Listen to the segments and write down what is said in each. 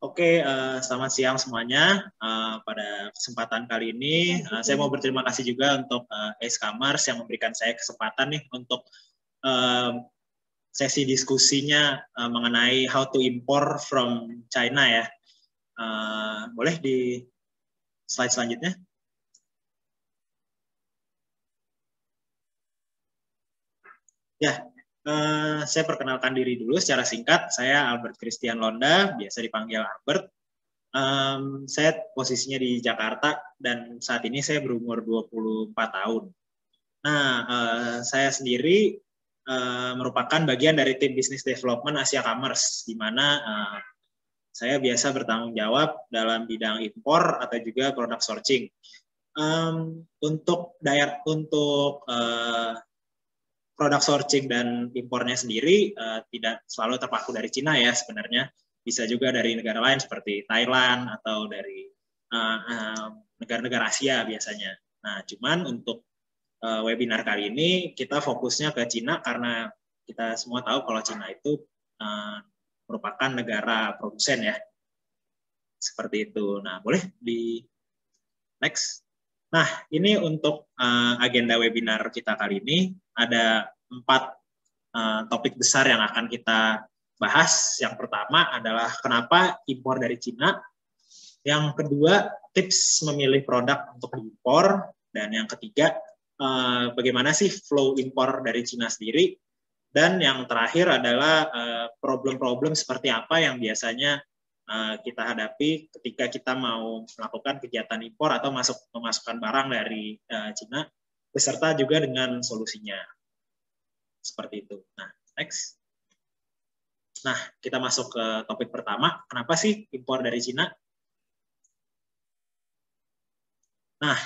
Oke, selamat siang semuanya. Pada kesempatan kali ini, saya mau berterima kasih juga untuk Ace Commerce yang memberikan saya kesempatan nih untuk sesi diskusinya mengenai how to import from China ya. Boleh di slide selanjutnya? Ya, saya perkenalkan diri dulu secara singkat. Saya Albert Christian Londa, biasa dipanggil Albert. Saya posisinya di Jakarta dan saat ini saya berumur 24 tahun. Nah, saya sendiri merupakan bagian dari tim Business Development Asia Commerce, di mana saya biasa bertanggung jawab dalam bidang impor atau juga product sourcing. Untuk product sourcing dan impornya sendiri tidak selalu terpaku dari Cina ya sebenarnya. Bisa juga dari negara lain seperti Thailand atau dari negara-negara Asia biasanya. Nah, cuman untuk webinar kali ini kita fokusnya ke Cina karena kita semua tahu kalau Cina itu merupakan negara produsen ya. Seperti itu. Nah, boleh di next. Nah, ini untuk agenda webinar kita kali ini. Ada 4 topik besar yang akan kita bahas. Yang pertama adalah kenapa impor dari Cina. Yang kedua, tips memilih produk untuk diimpor. Dan yang ketiga, bagaimana sih flow impor dari Cina sendiri. Dan yang terakhir adalah problem-problem seperti apa yang biasanya kita hadapi ketika kita mau melakukan kegiatan impor atau memasukkan barang dari Cina, beserta juga dengan solusinya. Seperti itu. Nah, next. Nah, kita masuk ke topik pertama. Kenapa sih impor dari Cina? Nah,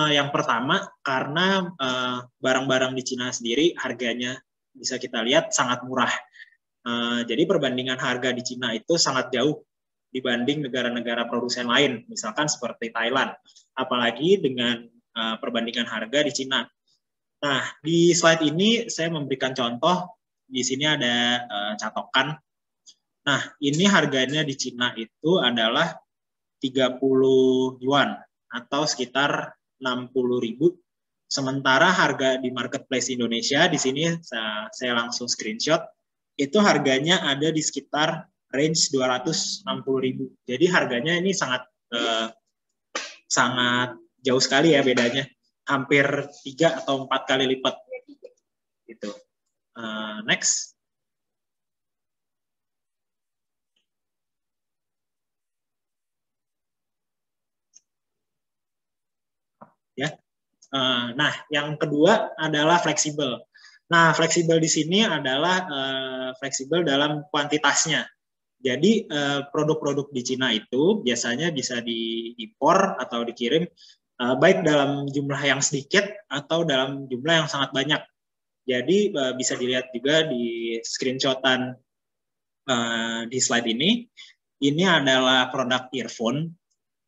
yang pertama karena barang-barang di Cina sendiri harganya bisa kita lihat sangat murah. Jadi perbandingan harga di Cina itu sangat jauh dibanding negara-negara produsen lain, misalkan seperti Thailand. Apalagi dengan perbandingan harga di Cina. Nah, di slide ini saya memberikan contoh. Di sini ada catokan. Nah, ini harganya di Cina itu adalah 30 yuan atau sekitar 60.000. Sementara harga di marketplace Indonesia, di sini saya langsung screenshot, itu harganya ada di sekitar range 260.000. Jadi harganya ini sangat jauh sekali ya bedanya. Hampir 3 atau 4 kali lipat. Gitu. Next. Ya. Nah, yang kedua adalah fleksibel. Nah, fleksibel di sini adalah fleksibel dalam kuantitasnya. Jadi produk-produk di Cina itu biasanya bisa diimpor atau dikirim baik dalam jumlah yang sedikit atau dalam jumlah yang sangat banyak. Jadi bisa dilihat juga di screenshotan di slide ini. Ini adalah produk earphone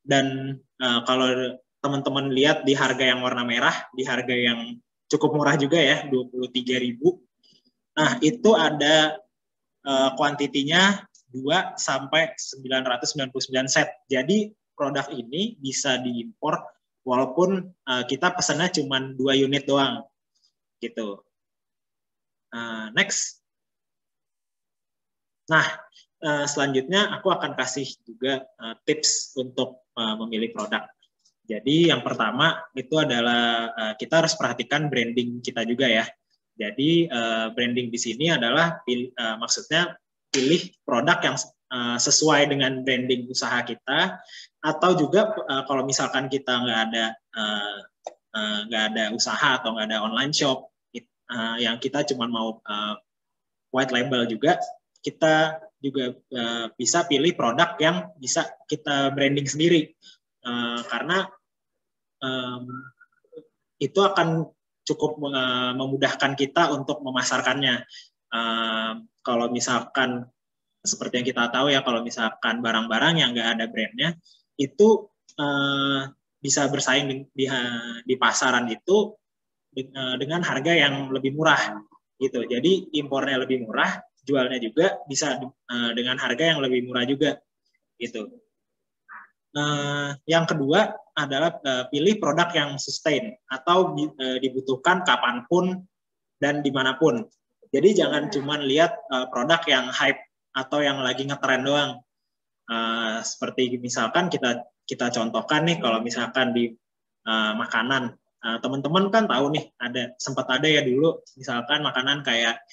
dan kalau teman-teman lihat di harga yang warna merah, di harga yang cukup murah juga ya, 23.000. Nah, itu ada kuantitinya 2 sampai 999 set. Jadi produk ini bisa diimpor walaupun kita pesannya cuma 2 unit doang. Gitu. Next. Nah, selanjutnya aku akan kasih juga tips untuk memilih produk. Jadi yang pertama itu adalah kita harus perhatikan branding kita juga ya. Jadi branding di sini adalah maksudnya pilih produk yang sesuai dengan branding usaha kita, atau juga kalau misalkan kita nggak ada usaha atau nggak ada online shop yang kita cuma mau white label juga, kita juga bisa pilih produk yang bisa kita branding sendiri karena itu akan cukup memudahkan kita untuk memasarkannya. Kalau misalkan seperti yang kita tahu ya, kalau misalkan barang-barang yang nggak ada brandnya itu bisa bersaing di pasaran itu dengan harga yang lebih murah gitu. Jadi impornya lebih murah, jualnya juga bisa dengan harga yang lebih murah juga gitu. Yang kedua adalah pilih produk yang sustain atau dibutuhkan kapanpun dan dimanapun. Jadi jangan cuma lihat produk yang hype atau yang lagi ngetren doang. Seperti misalkan kita contohkan nih, kalau misalkan di makanan, teman-teman kan tahu nih, sempat ada ya dulu misalkan makanan kayak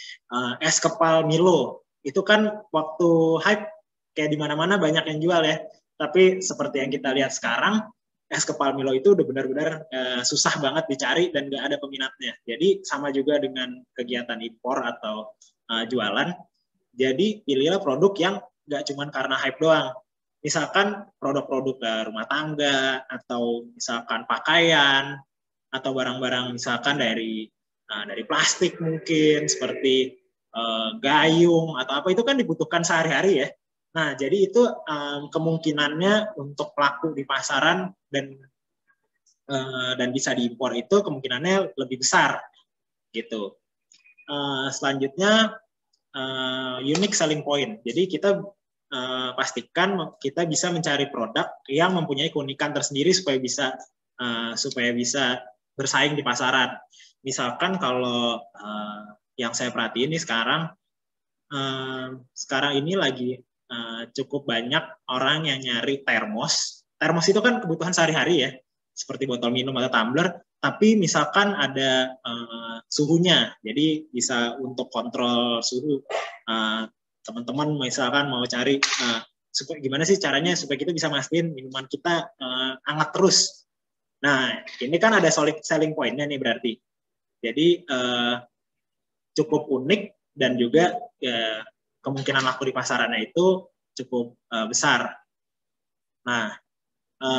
es kepal Milo. Itu kan waktu hype kayak di mana-mana banyak yang jual ya. Tapi seperti yang kita lihat sekarang, es kepal Milo itu udah benar-benar susah banget dicari dan nggak ada peminatnya. Jadi sama juga dengan kegiatan impor atau jualan. Jadi pilihlah produk yang nggak cuma karena hype doang. Misalkan produk-produk rumah tangga, atau misalkan pakaian, atau barang-barang misalkan dari plastik mungkin, seperti gayung atau apa, itu kan dibutuhkan sehari-hari ya. Nah, jadi itu kemungkinannya untuk laku di pasaran dan bisa diimpor itu kemungkinannya lebih besar gitu. Selanjutnya unique selling point. Jadi kita pastikan kita bisa mencari produk yang mempunyai keunikan tersendiri supaya bisa bersaing di pasaran. Misalkan kalau yang saya perhatiin nih sekarang ini lagi cukup banyak orang yang nyari termos. Termos itu kan kebutuhan sehari-hari ya, seperti botol minum atau tumbler, tapi misalkan ada suhunya, jadi bisa untuk kontrol suhu. Teman-teman misalkan mau cari gimana sih caranya supaya kita bisa mastiin minuman kita hangat terus. Nah, ini kan ada selling point-nya nih berarti. Jadi cukup unik dan juga kemungkinan laku di pasarannya itu cukup besar. Nah,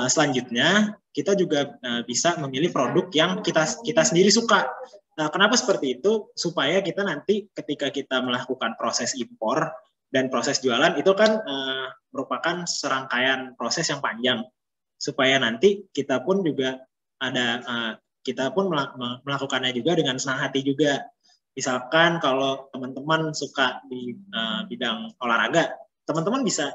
selanjutnya kita juga bisa memilih produk yang kita sendiri suka. Nah, kenapa seperti itu? Supaya kita nanti ketika kita melakukan proses impor dan proses jualan itu kan merupakan serangkaian proses yang panjang. Supaya nanti kita pun juga melakukannya juga dengan senang hati juga. Misalkan kalau teman-teman suka di bidang olahraga, teman-teman bisa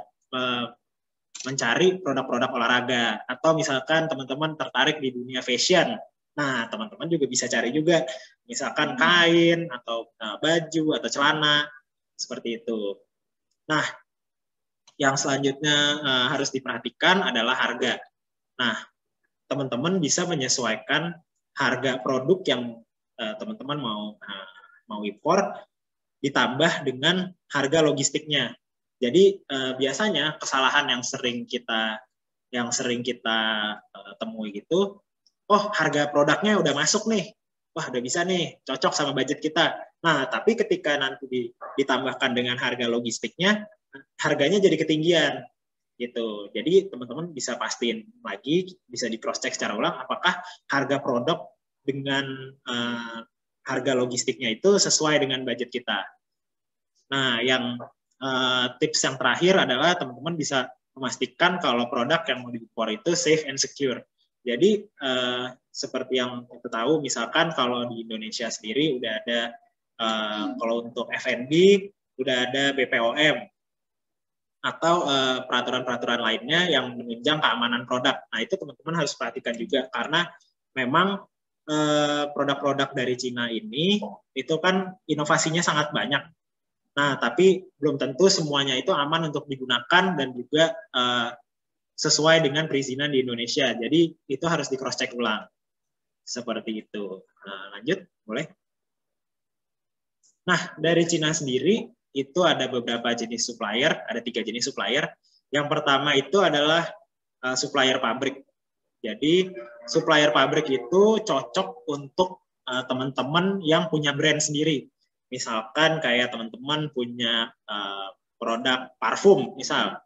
mencari produk-produk olahraga, atau misalkan teman-teman tertarik di dunia fashion. Nah, teman-teman juga bisa cari juga misalkan kain atau baju atau celana seperti itu. Nah, yang selanjutnya harus diperhatikan adalah harga. Nah, teman-teman bisa menyesuaikan harga produk yang teman-teman mau impor ditambah dengan harga logistiknya. Jadi biasanya kesalahan yang sering kita temui gitu, harga produknya udah masuk nih, wah udah bisa nih, cocok sama budget kita. Nah, tapi ketika nanti ditambahkan dengan harga logistiknya, harganya jadi ketinggian gitu. Jadi teman-teman bisa pastiin lagi, bisa di cross check secara ulang apakah harga produk dengan harga logistiknya itu sesuai dengan budget kita. Nah, yang tips yang terakhir adalah teman-teman bisa memastikan kalau produk yang mau diimpor itu safe and secure. Jadi seperti yang kita tahu, misalkan kalau di Indonesia sendiri udah ada kalau untuk F&B udah ada BPOM atau peraturan-peraturan lainnya yang menunjang keamanan produk. Nah, itu teman-teman harus perhatikan juga karena memang produk-produk dari Cina ini itu kan inovasinya sangat banyak. Nah, tapi belum tentu semuanya itu aman untuk digunakan dan juga sesuai dengan perizinan di Indonesia. Jadi itu harus di cross check ulang. Seperti itu. Nah, lanjut, boleh? Nah, dari Cina sendiri itu ada beberapa jenis supplier, ada 3 jenis supplier. Yang pertama itu adalah supplier pabrik. Jadi supplier pabrik itu cocok untuk teman-teman yang punya brand sendiri. Misalkan kayak teman-teman punya produk parfum, misal.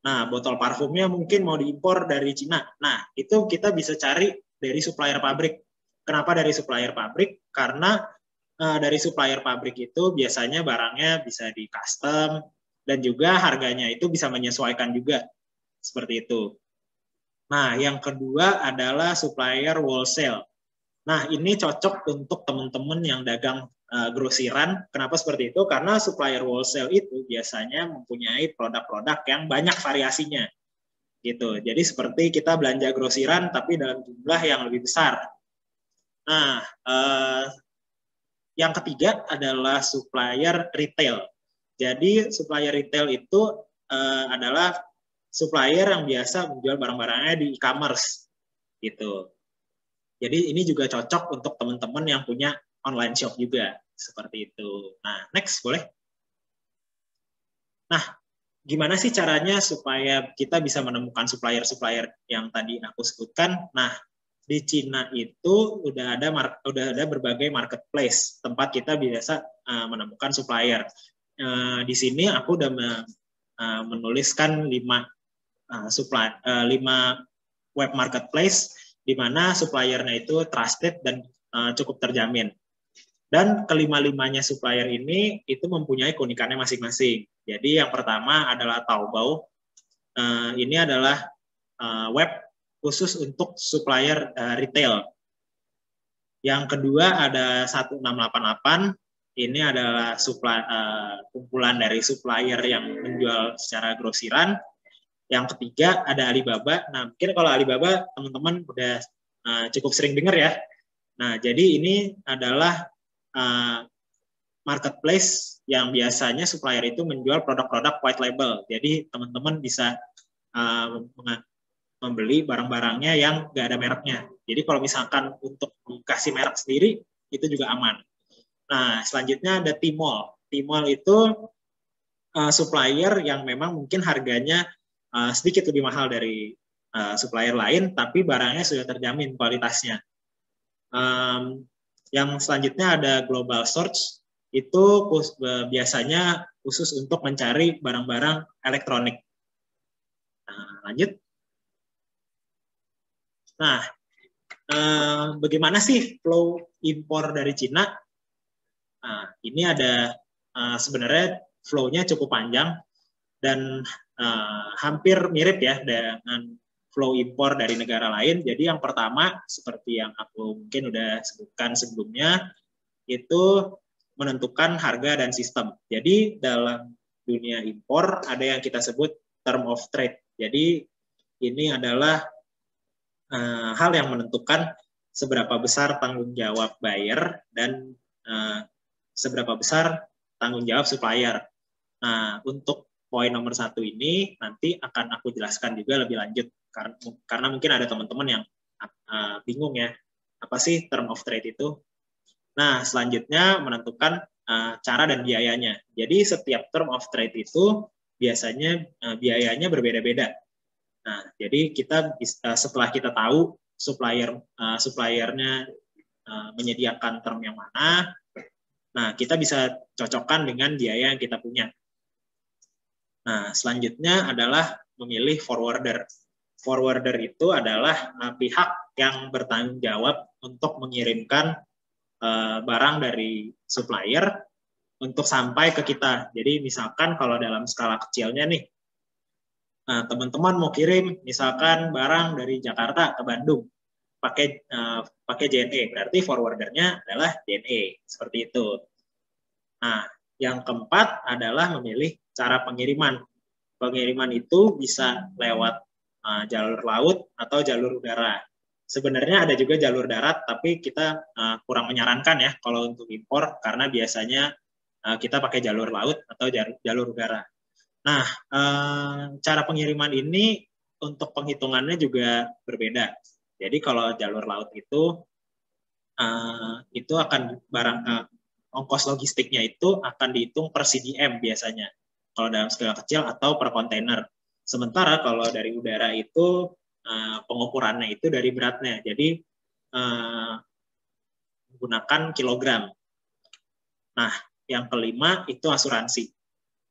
Nah, botol parfumnya mungkin mau diimpor dari Cina. Nah, itu kita bisa cari dari supplier pabrik. Kenapa dari supplier pabrik? Karena dari supplier pabrik itu biasanya barangnya bisa di custom dan juga harganya itu bisa menyesuaikan juga. Seperti itu. Nah, yang kedua adalah supplier wholesale. Nah, ini cocok untuk teman-teman yang dagang grosiran. Kenapa seperti itu? Karena supplier wholesale itu biasanya mempunyai produk-produk yang banyak variasinya, gitu. Jadi seperti kita belanja grosiran tapi dalam jumlah yang lebih besar. Nah, yang ketiga adalah supplier retail. Jadi supplier retail itu adalah supplier yang biasa menjual barang-barangnya di e-commerce, gitu. Jadi ini juga cocok untuk teman-teman yang punya online shop juga, seperti itu. Nah, next boleh. Nah, gimana sih caranya supaya kita bisa menemukan supplier-supplier yang tadi aku sebutkan? Nah, di Cina itu udah ada berbagai marketplace tempat kita biasa menemukan supplier. Di sini aku udah menuliskan 5 web marketplace di mana suppliernya itu trusted dan cukup terjamin. Dan kelima-limanya supplier ini itu mempunyai keunikannya masing-masing. Jadi yang pertama adalah Taobao. Ini adalah web khusus untuk supplier retail. Yang kedua ada 1688. Ini adalah kumpulan dari supplier yang menjual secara grosiran. Yang ketiga ada Alibaba. Nah, mungkin kalau Alibaba teman-teman udah cukup sering dengar ya. Nah, jadi ini adalah marketplace yang biasanya supplier itu menjual produk-produk white label. Jadi teman-teman bisa membeli barang-barangnya yang nggak ada mereknya. Jadi kalau misalkan untuk dikasih merek sendiri, itu juga aman. Nah, selanjutnya ada Tmall. Tmall itu supplier yang memang mungkin harganya sedikit lebih mahal dari supplier lain, tapi barangnya sudah terjamin kualitasnya. Yang selanjutnya ada Global Search, itu biasanya khusus untuk mencari barang-barang elektronik. Nah, lanjut. Nah, bagaimana sih flow impor dari Cina? Nah, ini ada sebenarnya flow-nya cukup panjang dan hampir mirip ya dengan flow impor dari negara lain. Jadi yang pertama, seperti yang aku mungkin udah sebutkan sebelumnya, itu menentukan harga dan sistem. Jadi dalam dunia impor ada yang kita sebut term of trade. Jadi ini adalah hal yang menentukan seberapa besar tanggung jawab buyer dan seberapa besar tanggung jawab supplier. Nah, untuk poin nomor 1 ini nanti akan aku jelaskan juga lebih lanjut karena mungkin ada teman-teman yang bingung ya, apa sih term of trade itu? Nah, selanjutnya menentukan cara dan biayanya. Jadi setiap term of trade itu biasanya biayanya berbeda-beda. Nah, jadi kita setelah kita tahu suppliernya menyediakan term yang mana, nah kita bisa cocokkan dengan biaya yang kita punya. Nah, selanjutnya adalah memilih forwarder. Forwarder itu adalah pihak yang bertanggung jawab untuk mengirimkan barang dari supplier untuk sampai ke kita. Jadi misalkan kalau dalam skala kecilnya nih, teman-teman mau kirim misalkan barang dari Jakarta ke Bandung pakai JNE, berarti forwardernya adalah JNE, seperti itu. Nah, yang keempat adalah memilih cara pengiriman. Pengiriman itu bisa lewat jalur laut atau jalur udara. Sebenarnya ada juga jalur darat, tapi kita kurang menyarankan ya kalau untuk impor, karena biasanya kita pakai jalur laut atau jalur udara. Nah, cara pengiriman ini untuk penghitungannya juga berbeda. Jadi kalau jalur laut itu akan ongkos logistiknya itu akan dihitung per CDM biasanya, kalau dalam skala kecil atau per kontainer. Sementara kalau dari udara itu pengukurannya itu dari beratnya, jadi menggunakan kilogram. Nah, yang kelima itu asuransi.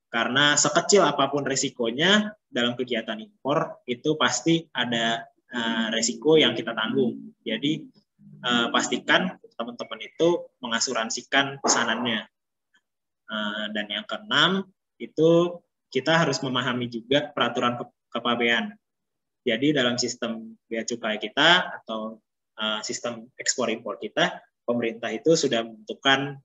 Karena sekecil apapun resikonya dalam kegiatan impor, itu pasti ada resiko yang kita tanggung. Jadi pastikan teman-teman itu mengasuransikan pesanannya. Dan yang keenam, itu kita harus memahami juga peraturan kepabean. Jadi dalam sistem bea cukai kita atau sistem ekspor impor kita, pemerintah itu sudah menentukan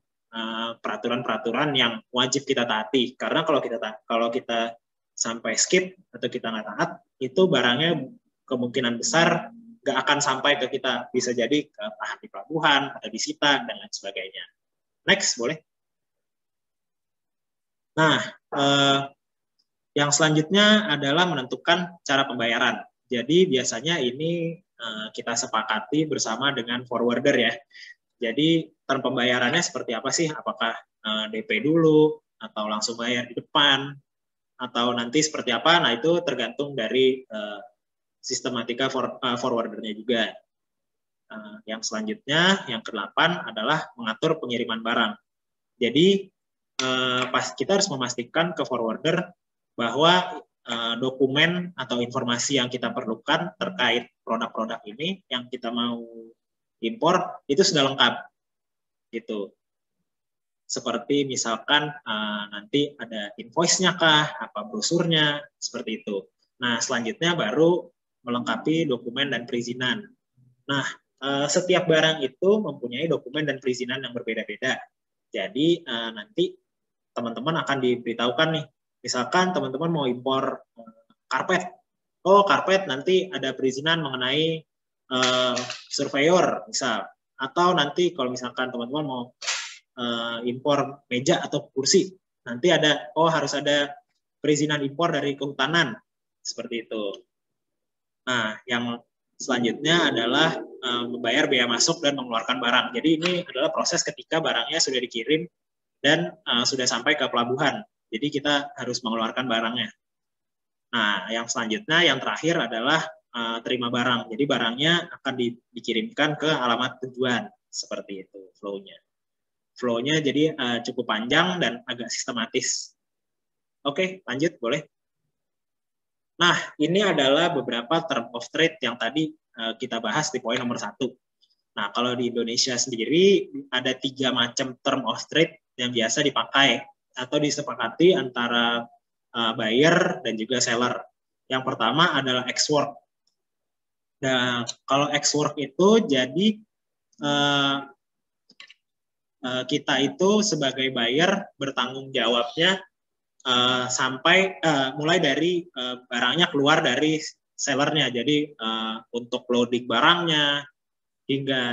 peraturan-peraturan yang wajib kita taati. Karena kalau kita sampai skip atau kita nggak taat, itu barangnya kemungkinan besar nggak akan sampai ke kita. Bisa jadi ke di pelabuhan, atau disita, dan lain sebagainya. Next, boleh. Nah, yang selanjutnya adalah menentukan cara pembayaran. Jadi biasanya ini kita sepakati bersama dengan forwarder ya. Jadi term pembayarannya seperti apa sih? Apakah DP dulu, atau langsung bayar di depan, atau nanti seperti apa? Nah, itu tergantung dari sistematika forwardernya juga. Yang selanjutnya, yang ke-8 adalah mengatur pengiriman barang. Jadi kita harus memastikan ke forwarder bahwa dokumen atau informasi yang kita perlukan terkait produk-produk ini yang kita mau impor itu sudah lengkap, gitu. Seperti misalkan nanti ada invoice-nya kah, apa brosurnya, seperti itu. Nah, selanjutnya baru melengkapi dokumen dan perizinan. Nah, setiap barang itu mempunyai dokumen dan perizinan yang berbeda-beda. Jadi nanti teman-teman akan diberitahukan nih, misalkan teman-teman mau impor karpet, karpet nanti ada perizinan mengenai surveyor misal, atau nanti kalau misalkan teman-teman mau impor meja atau kursi, nanti ada harus ada perizinan impor dari kehutanan, seperti itu. Nah, yang selanjutnya adalah membayar biaya masuk dan mengeluarkan barang. Jadi ini adalah proses ketika barangnya sudah dikirim dan sudah sampai ke pelabuhan. Jadi kita harus mengeluarkan barangnya. Nah, yang selanjutnya, yang terakhir adalah terima barang. Jadi barangnya akan dikirimkan ke alamat tujuan. Seperti itu flow-nya. Flow-nya jadi cukup panjang dan agak sistematis. Oke, lanjut, boleh. Nah, ini adalah beberapa term of trade yang tadi kita bahas di poin nomor 1. Nah, kalau di Indonesia sendiri ada 3 macam term of trade yang biasa dipakai atau disepakati antara buyer dan juga seller. Yang pertama adalah ex-work. Nah, kalau ex-work itu jadi kita itu sebagai buyer bertanggung jawabnya sampai mulai dari barangnya keluar dari sellernya. Jadi untuk loading barangnya, hingga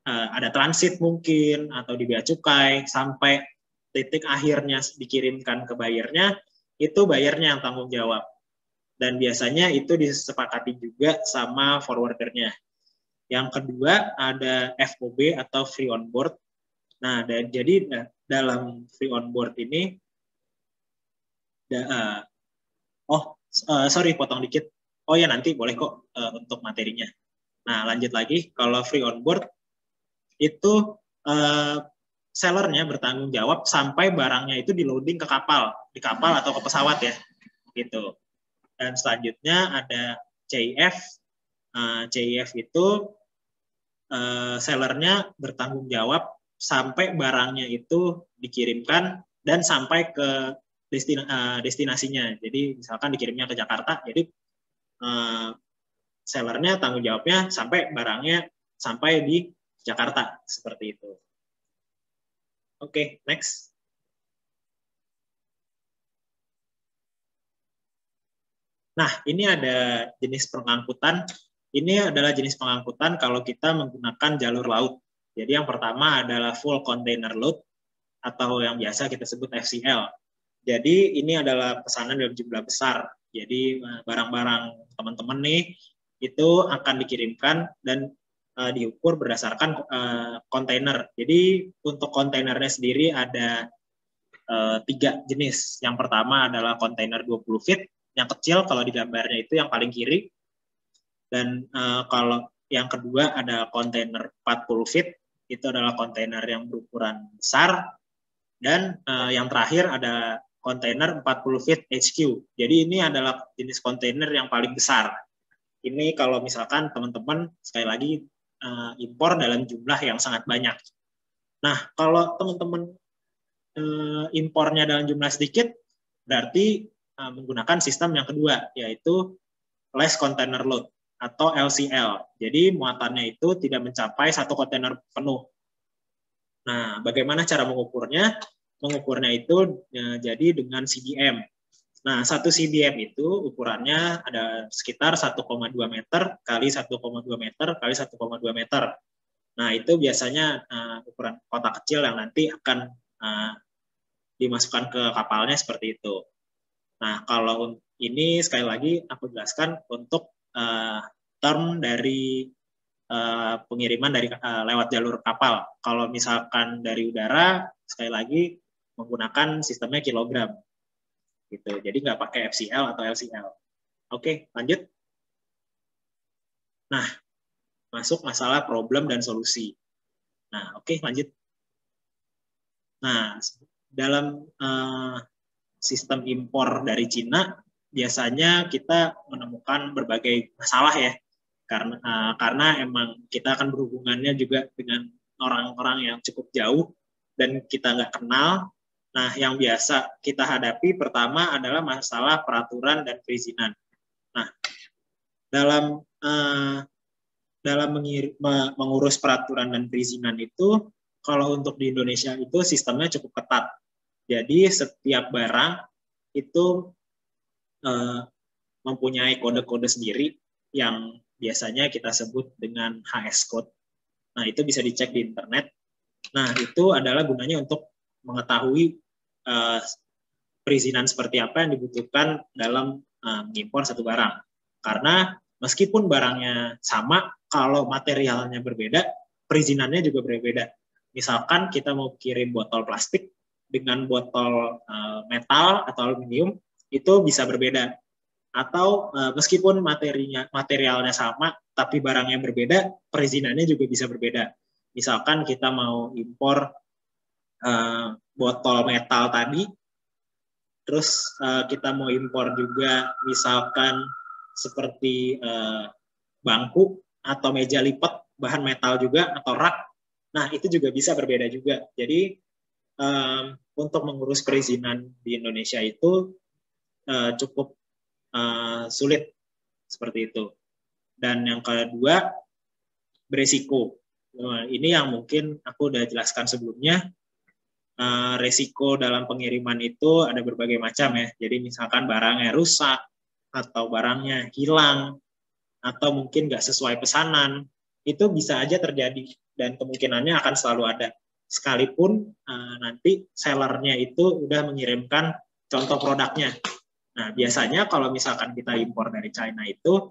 ada transit mungkin, atau di bea cukai, sampai titik akhirnya dikirimkan ke bayarnya, itu bayarnya yang tanggung jawab. Dan biasanya itu disepakati juga sama forwardernya. Yang kedua ada FOB atau free on board. Nah, jadi dalam free on board ini, sorry potong dikit. Oh ya, nanti boleh kok untuk materinya. Nah, lanjut lagi, kalau free on board itu sellernya bertanggung jawab sampai barangnya itu di loading ke kapal, di kapal atau ke pesawat ya, gitu. Dan selanjutnya ada CIF. CIF itu sellernya bertanggung jawab sampai barangnya itu dikirimkan dan sampai ke destinasinya. Jadi misalkan dikirimnya ke Jakarta, jadi sellernya tanggung jawabnya sampai barangnya sampai di Jakarta, seperti itu. Oke, next. Nah, ini ada jenis pengangkutan. Ini adalah jenis pengangkutan kalau kita menggunakan jalur laut. Jadi yang pertama adalah full container load, atau yang biasa kita sebut FCL. Jadi ini adalah pesanan dalam jumlah besar. Jadi barang-barang teman-teman nih itu akan dikirimkan dan diukur berdasarkan kontainer. Jadi untuk kontainernya sendiri ada 3 jenis. Yang pertama adalah kontainer 20 feet, yang kecil kalau di gambarnya itu yang paling kiri. Dan kalau yang kedua ada kontainer 40 feet, itu adalah kontainer yang berukuran besar. Dan yang terakhir ada kontainer 40 feet HQ. Jadi ini adalah jenis kontainer yang paling besar. Ini kalau misalkan teman-teman sekali lagi impor dalam jumlah yang sangat banyak. Nah, kalau teman-teman impornya dalam jumlah sedikit, berarti menggunakan sistem yang kedua, yaitu less container load atau LCL. Jadi muatannya itu tidak mencapai 1 kontainer penuh. Nah, bagaimana cara mengukurnya? Mengukurnya itu jadi dengan CBM. Nah, satu CBM itu ukurannya ada sekitar 1,2 meter kali 1,2 meter kali 1,2 meter. Nah, itu biasanya ukuran kotak kecil yang nanti akan dimasukkan ke kapalnya seperti itu. Nah, kalau ini sekali lagi aku jelaskan untuk term dari pengiriman dari lewat jalur kapal. Kalau misalkan dari udara, sekali lagi menggunakan sistemnya kilogram. Gitu. Jadi nggak pakai FCL atau LCL. Oke, lanjut. Nah, masuk masalah problem dan solusi. Nah, oke, lanjut. Nah, dalam sistem impor dari Cina, biasanya kita menemukan berbagai masalah ya. Karena emang kita akan berhubungannya juga dengan orang-orang yang cukup jauh dan kita nggak kenal. Nah, yang biasa kita hadapi pertama adalah masalah peraturan dan perizinan. Nah, dalam mengurus peraturan dan perizinan itu, kalau untuk di Indonesia itu sistemnya cukup ketat. Jadi setiap barang itu mempunyai kode-kode sendiri yang biasanya kita sebut dengan HS code. Nah, itu bisa dicek di internet. Nah, itu adalah gunanya untuk mengetahui perizinan seperti apa yang dibutuhkan dalam mengimpor satu barang. Karena meskipun barangnya sama, kalau materialnya berbeda, perizinannya juga berbeda. Misalkan kita mau kirim botol plastik dengan botol metal atau aluminium, itu bisa berbeda. Atau meskipun materialnya sama, tapi barangnya berbeda, perizinannya juga bisa berbeda. Misalkan kita mau impor botol metal tadi, terus kita mau impor juga misalkan seperti bangku atau meja lipat bahan metal juga atau rak, nah itu juga bisa berbeda juga. Jadi untuk mengurus perizinan di Indonesia itu cukup sulit seperti itu. Dan yang kedua, beresiko. Ini yang mungkin aku udah jelaskan sebelumnya. Resiko dalam pengiriman itu ada berbagai macam ya. Jadi misalkan barangnya rusak, atau barangnya hilang, atau mungkin nggak sesuai pesanan, itu bisa aja terjadi dan kemungkinannya akan selalu ada. Sekalipun nanti sellernya itu udah mengirimkan contoh produknya. Nah, biasanya kalau misalkan kita impor dari China itu,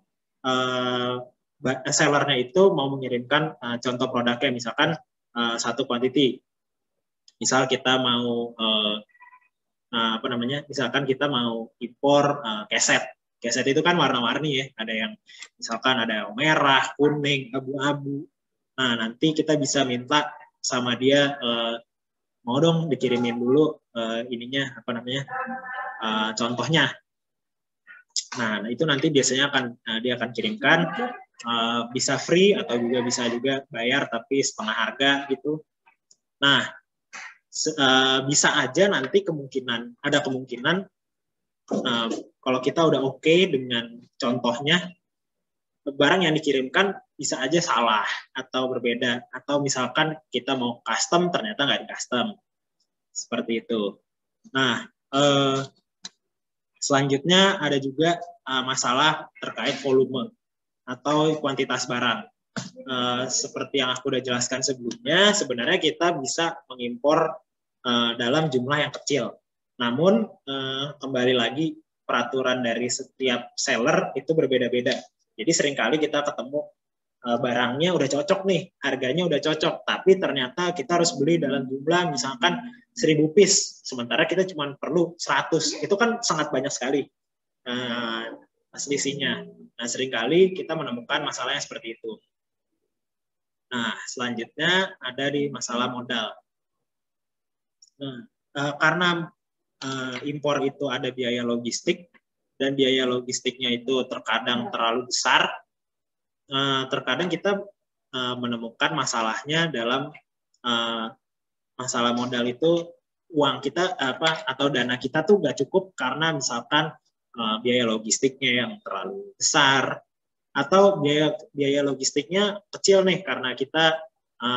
sellernya itu mau mengirimkan contoh produknya, misalkan satu quantity. Misal kita mau misalkan kita mau impor keset. Keset itu kan warna-warni ya, ada yang misalkan ada yang merah, kuning, abu-abu. Nah, nanti kita bisa minta sama dia, mau dong dikirimin dulu contohnya. Nah, itu nanti biasanya dia akan kirimkan, bisa free atau bisa juga bayar tapi setengah harga gitu. Nah, bisa aja nanti ada kemungkinan kalau kita udah oke dengan contohnya, barang yang dikirimkan bisa aja salah atau berbeda, atau misalkan kita mau custom ternyata nggak di custom seperti itu. Nah, selanjutnya ada juga masalah terkait volume atau kuantitas barang. Seperti yang aku udah jelaskan sebelumnya, sebenarnya kita bisa mengimpor dalam jumlah yang kecil. Namun kembali lagi peraturan dari setiap seller itu berbeda-beda. Jadi seringkali kita ketemu barangnya udah cocok nih, harganya udah cocok, tapi ternyata kita harus beli dalam jumlah misalkan 1000 piece, sementara kita cuma perlu 100. Itu kan sangat banyak sekali selisihnya. Nah, seringkali kita menemukan masalahnya seperti itu. Nah, selanjutnya ada di masalah modal. Nah, karena impor itu ada biaya logistik, dan biaya logistiknya itu terkadang terlalu besar, terkadang kita menemukan masalahnya dalam masalah modal itu, uang kita atau dana kita tuh nggak cukup karena misalkan biaya logistiknya yang terlalu besar, atau biaya logistiknya kecil nih karena kita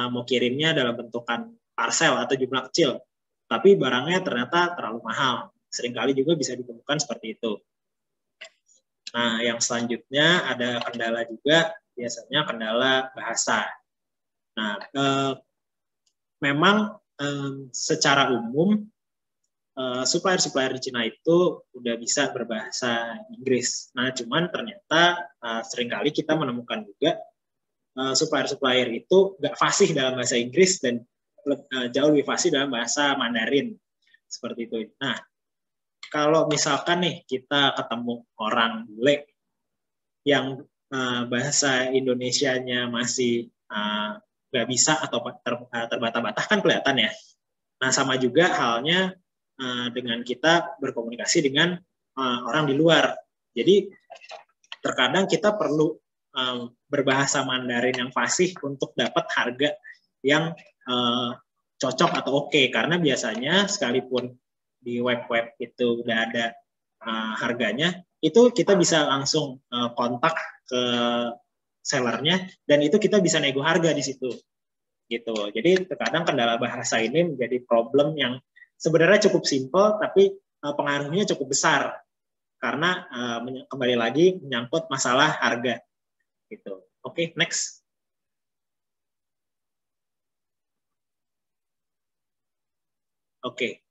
mau kirimnya dalam bentukan parcel atau jumlah kecil, tapi barangnya ternyata terlalu mahal. Seringkali juga bisa ditemukan seperti itu. Nah, yang selanjutnya ada kendala juga, biasanya kendala bahasa. Nah, memang secara umum supplier-supplier di Cina itu udah bisa berbahasa Inggris. Nah, cuman ternyata seringkali kita menemukan juga supplier-supplier itu nggak fasih dalam bahasa Inggris dan jauh lebih fasih dalam bahasa Mandarin. Seperti itu. Nah, kalau misalkan nih kita ketemu orang bule yang bahasa Indonesianya masih nggak bisa atau terbata-bata kan kelihatan ya. Nah, sama juga halnya dengan kita berkomunikasi dengan orang di luar. Jadi terkadang kita perlu berbahasa Mandarin yang fasih untuk dapat harga yang cocok atau oke. Karena biasanya sekalipun di web-web itu udah ada harganya, itu kita bisa langsung kontak ke sellernya dan itu kita bisa nego harga di situ. Gitu. Jadi terkadang kendala bahasa ini menjadi problem yang sebenarnya cukup simpel tapi pengaruhnya cukup besar karena kembali lagi menyangkut masalah harga gitu. Oke, next. Oke.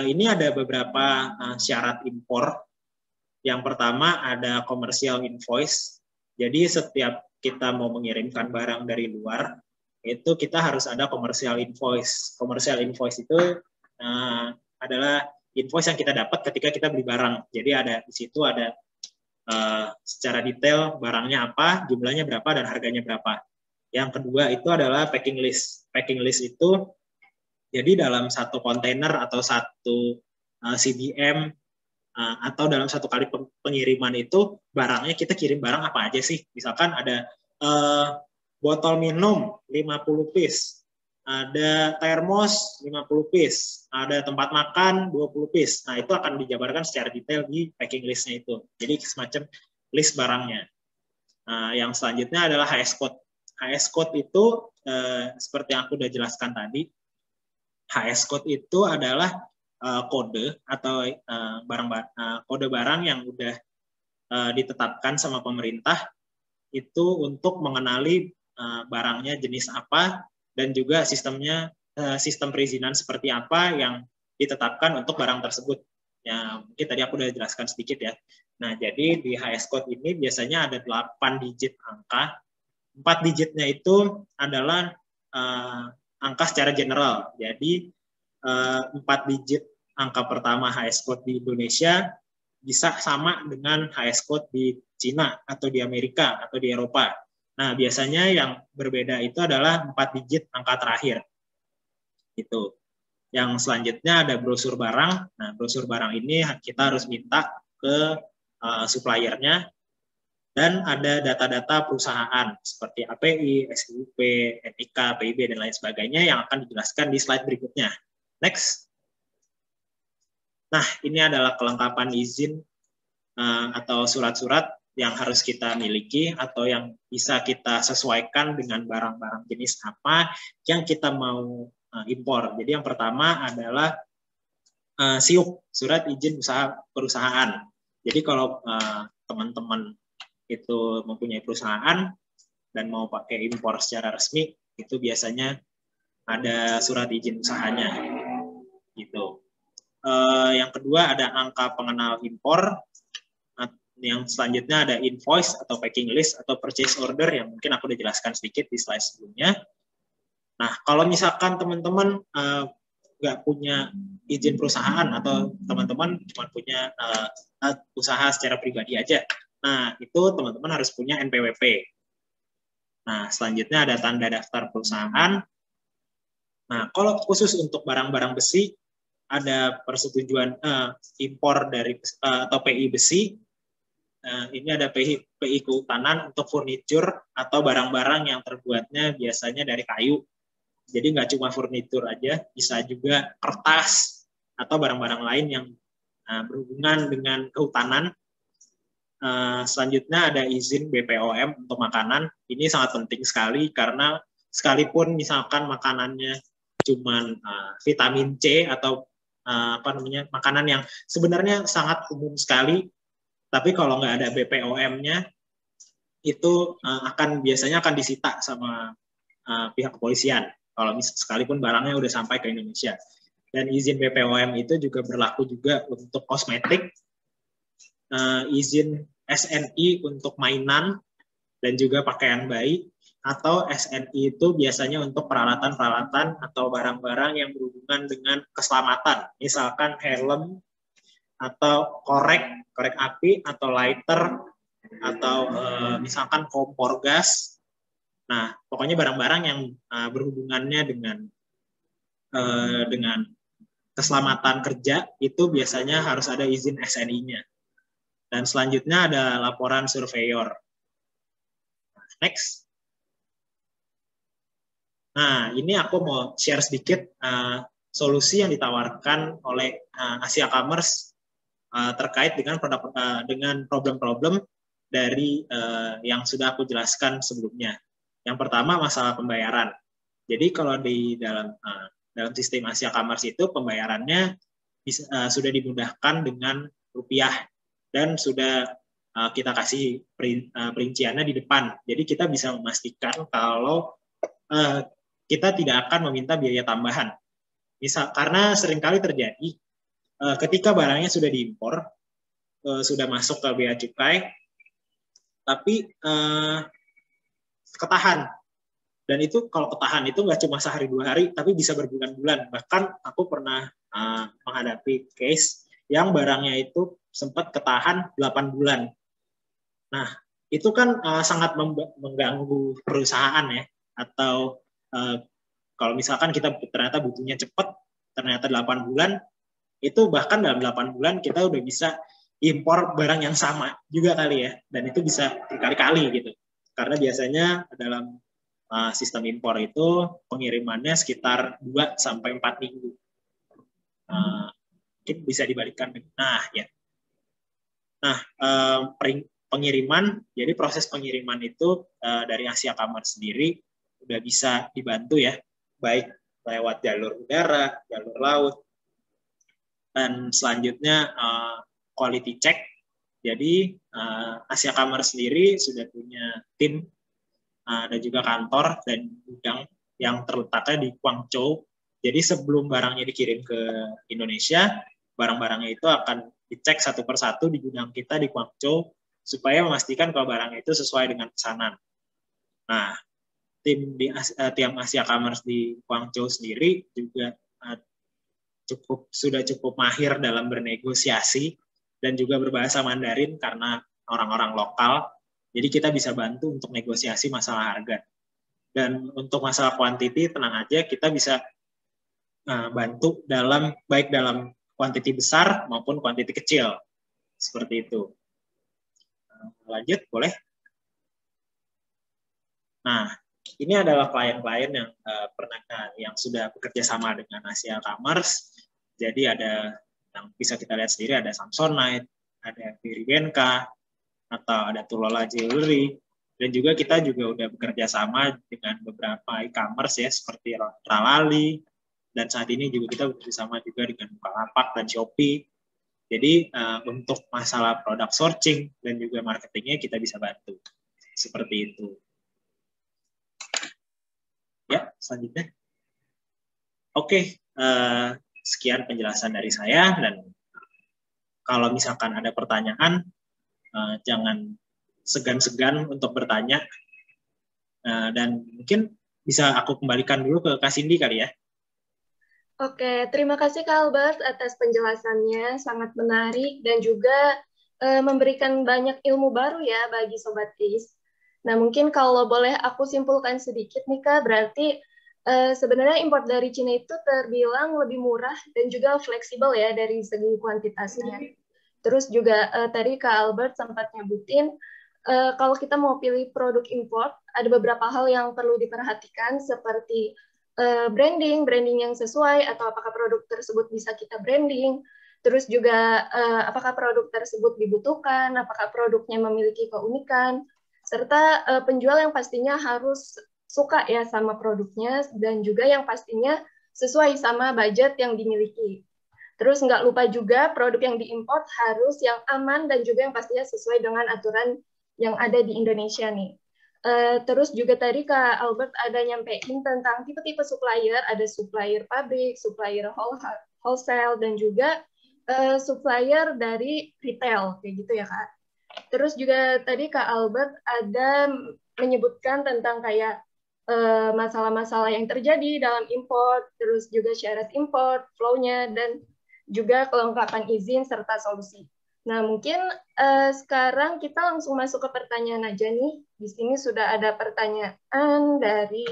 Ini ada beberapa syarat impor. Yang pertama ada commercial invoice. Jadi setiap kita mau mengirimkan barang dari luar, itu kita harus ada commercial invoice. Commercial invoice itu adalah invoice yang kita dapat ketika kita beli barang. Jadi ada di situ ada secara detail barangnya apa, jumlahnya berapa, dan harganya berapa. Yang kedua itu adalah packing list. Packing list itu jadi dalam satu kontainer atau satu CBM atau dalam satu kali pengiriman itu barangnya kita kirim barang apa aja sih. Misalkan ada botol minum 50 piece, ada termos 50 piece, ada tempat makan 20 piece. Nah, itu akan dijabarkan secara detail di packing list-nya itu. Jadi semacam list barangnya. Yang selanjutnya adalah HS code. HS code itu seperti yang aku udah jelaskan tadi. HS code itu adalah kode atau kode barang yang udah ditetapkan sama pemerintah itu untuk mengenali barangnya jenis apa dan juga sistem perizinan seperti apa yang ditetapkan untuk barang tersebut. Ya, mungkin tadi aku udah jelaskan sedikit ya. Nah, jadi di HS code ini biasanya ada 8 digit angka. 4 digitnya itu adalah angka secara general. Jadi 4 digit angka pertama HS code di Indonesia bisa sama dengan HS code di Cina atau di Amerika atau di Eropa. Nah, biasanya yang berbeda itu adalah 4 digit angka terakhir. Gitu. Yang selanjutnya ada brosur barang. Nah, brosur barang ini kita harus minta ke suppliernya. Dan ada data-data perusahaan seperti API, SIUP, NIK, PIB, dan lain sebagainya yang akan dijelaskan di slide berikutnya. Next. Nah, ini adalah kelengkapan izin atau surat-surat yang harus kita miliki atau yang bisa kita sesuaikan dengan barang-barang jenis apa yang kita mau impor. Jadi yang pertama adalah SIUP, surat izin usaha perusahaan. Jadi kalau teman-teman itu mempunyai perusahaan dan mau pakai impor secara resmi, itu biasanya ada surat izin usahanya. Gitu. Yang kedua ada angka pengenal impor. Yang selanjutnya ada invoice atau packing list atau purchase order yang mungkin aku udah jelaskan sedikit di slide sebelumnya. Nah, kalau misalkan teman-teman nggak punya izin perusahaan atau teman-teman cuma punya usaha secara pribadi aja, nah itu teman-teman harus punya NPWP. Nah, selanjutnya ada tanda daftar perusahaan. Nah, kalau khusus untuk barang-barang besi, ada persetujuan impor dari atau PI besi. Ini ada PI kehutanan untuk furniture atau barang-barang yang terbuatnya biasanya dari kayu. Jadi nggak cuma furniture aja, bisa juga kertas atau barang-barang lain yang berhubungan dengan kehutanan. Selanjutnya ada izin BPOM untuk makanan. Ini sangat penting sekali karena sekalipun misalkan makanannya cuman vitamin C atau makanan yang sebenarnya sangat umum sekali, tapi kalau nggak ada BPOM-nya itu biasanya akan disita sama pihak kepolisian kalau sekalipun barangnya udah sampai ke Indonesia. Dan izin BPOM itu juga berlaku juga untuk kosmetik, izin SNI untuk mainan dan juga pakaian bayi, atau SNI itu biasanya untuk peralatan-peralatan atau barang-barang yang berhubungan dengan keselamatan, misalkan helm atau korek api atau lighter atau misalkan kompor gas. Nah, pokoknya barang-barang yang berhubungannya dengan keselamatan kerja itu biasanya harus ada izin SNI-nya. Dan selanjutnya ada laporan surveyor. Next. Nah, ini aku mau share sedikit solusi yang ditawarkan oleh Asia Commerce terkait dengan problem-problem dari yang sudah aku jelaskan sebelumnya. Yang pertama, masalah pembayaran. Jadi kalau di dalam sistem Asia Commerce itu pembayarannya sudah dimudahkan dengan rupiah dan sudah kita kasih perinciannya di depan. Jadi kita bisa memastikan kalau kita tidak akan meminta biaya tambahan. Karena seringkali terjadi ketika barangnya sudah diimpor, sudah masuk ke bea cukai, tapi ketahan. Dan itu kalau ketahan itu nggak cuma sehari 2 hari, tapi bisa berbulan-bulan. Bahkan aku pernah menghadapi case yang barangnya itu sempat ketahan 8 bulan. Nah, itu kan sangat mengganggu perusahaan ya. Atau kalau misalkan kita ternyata butuhnya cepat, ternyata 8 bulan, itu bahkan dalam 8 bulan kita udah bisa impor barang yang sama juga kali ya. Dan itu bisa berkali-kali gitu. Karena biasanya dalam sistem impor itu pengirimannya sekitar 2-4 minggu. Mungkin bisa dibalikkan. Nah, ya. Nah, pengiriman, jadi proses pengiriman itu dari Asia Commerce sendiri udah bisa dibantu ya, baik lewat jalur udara, jalur laut, dan selanjutnya quality check. Jadi Asia Commerce sendiri sudah punya tim dan juga kantor dan gudang yang terletaknya di Guangzhou. Jadi sebelum barangnya dikirim ke Indonesia, barang-barangnya itu akan dicek satu persatu di gudang kita di Guangzhou supaya memastikan kalau barangnya itu sesuai dengan pesanan. Nah, tim Asia Commerce di Guangzhou sendiri juga sudah cukup mahir dalam bernegosiasi dan juga berbahasa Mandarin karena orang-orang lokal. Jadi kita bisa bantu untuk negosiasi masalah harga. Dan untuk masalah kuantiti, tenang aja, kita bisa bantu baik dalam kuantiti besar maupun kuantiti kecil. Seperti itu. Lanjut, boleh? Nah, ini adalah klien-klien yang sudah bekerja sama dengan Asia Commerce. Jadi ada yang bisa kita lihat sendiri, ada Samsonite, ada Biribenka, atau ada Tulola Jewelry, dan juga kita juga udah bekerja sama dengan beberapa e-commerce ya, seperti Ralali, dan saat ini juga kita bekerja sama juga dengan Bukalapak dan Shopee. Jadi untuk masalah produk sourcing dan juga marketingnya kita bisa bantu. Seperti itu. Ya, selanjutnya. Oke, sekian penjelasan dari saya, dan kalau misalkan ada pertanyaan, jangan segan-segan untuk bertanya, dan mungkin bisa aku kembalikan dulu ke Kak Cindy kali ya. Oke, terima kasih Kak Albert atas penjelasannya, sangat menarik dan juga memberikan banyak ilmu baru ya bagi Sobat IS. Nah, mungkin kalau boleh aku simpulkan sedikit nih Kak, berarti sebenarnya impor dari Cina itu terbilang lebih murah dan juga fleksibel ya dari segi kuantitasnya. Terus juga tadi Kak Albert sempat nyebutin, kalau kita mau pilih produk impor, ada beberapa hal yang perlu diperhatikan seperti branding yang sesuai, atau apakah produk tersebut bisa kita branding, terus juga apakah produk tersebut dibutuhkan, apakah produknya memiliki keunikan, serta penjual yang pastinya harus suka ya sama produknya, dan juga yang pastinya sesuai sama budget yang dimiliki. Terus nggak lupa juga produk yang diimport harus yang aman dan juga yang pastinya sesuai dengan aturan yang ada di Indonesia nih. Terus juga tadi Kak Albert ada nyampein tentang tipe-tipe supplier, ada supplier pabrik, supplier wholesale, dan juga supplier dari retail, kayak gitu ya Kak. Terus juga tadi Kak Albert ada menyebutkan tentang kayak masalah-masalah yang terjadi dalam import, terus juga syarat import, flow-nya, dan juga kelengkapan izin serta solusi. Nah, mungkin sekarang kita langsung masuk ke pertanyaan aja nih. Di sini sudah ada pertanyaan dari